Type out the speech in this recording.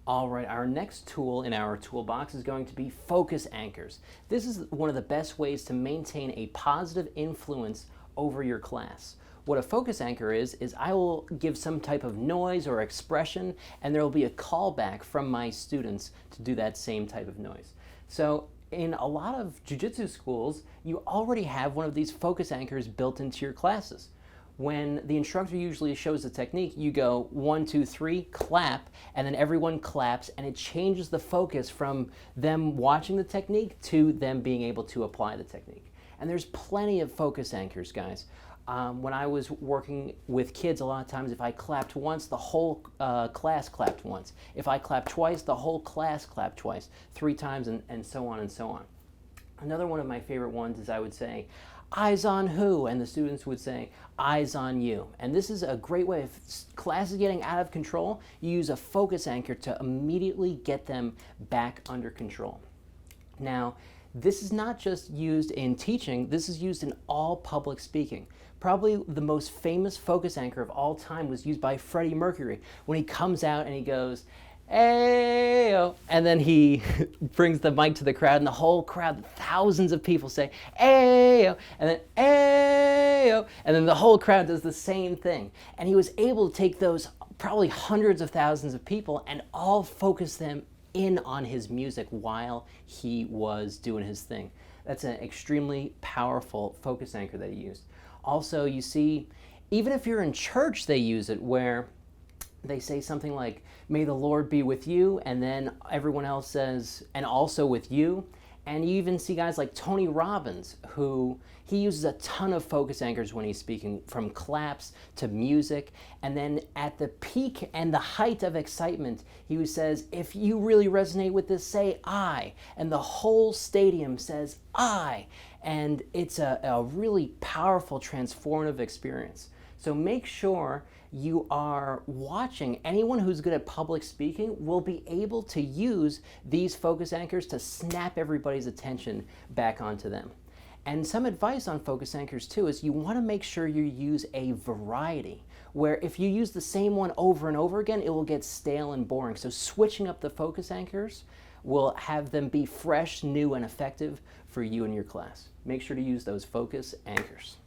All right, our next tool in our toolbox is going to be focus anchors. This is one of the best ways to maintain a positive influence over your class. What a focus anchor is I will give some type of noise or expression, and there will be a callback from my students to do that same type of noise. So in a lot of jiu-jitsu schools, you already have one of these focus anchors built into your classes. When the instructor usually shows the technique, you go 1, 2, 3, clap, and then everyone claps, and it changes the focus from them watching the technique to them being able to apply the technique. And there's plenty of focus anchors, guys. When I was working with kids, a lot of times if I clapped once, the whole class clapped once. If I clapped twice, the whole class clapped twice, 3 times, and so on and so on. Another one of my favorite ones is I would say, eyes on who? And the students would say, eyes on you. And this is a great way, if class is getting out of control, you use a focus anchor to immediately get them back under control. Now, this is not just used in teaching, this is used in all public speaking. Probably the most famous focus anchor of all time was used by Freddie Mercury when he comes out and he goes, "Ayo," and then he brings the mic to the crowd, and the whole crowd, thousands of people say, "Ayo," and then, "Ayo," and then the whole crowd does the same thing. And he was able to take those probably hundreds of thousands of people and all focus them in on his music while he was doing his thing. That's an extremely powerful focus anchor that he used. Also, you see, even if you're in church, they use it where they say something like, "May the Lord be with you," and then everyone else says, "and also with you." And you even see guys like Tony Robbins, who he uses a ton of focus anchors when he's speaking, from claps to music. And then at the peak and the height of excitement, he says, "If you really resonate with this, say I." And the whole stadium says I. And it's a really powerful, transformative experience. So make sure you are watching. Anyone who's good at public speaking will be able to use these focus anchors to snap everybody's attention back onto them. And some advice on focus anchors too is you want to make sure you use a variety, where if you use the same one over and over again, it will get stale and boring. So switching up the focus anchors will have them be fresh, new, and effective for you and your class. Make sure to use those focus anchors.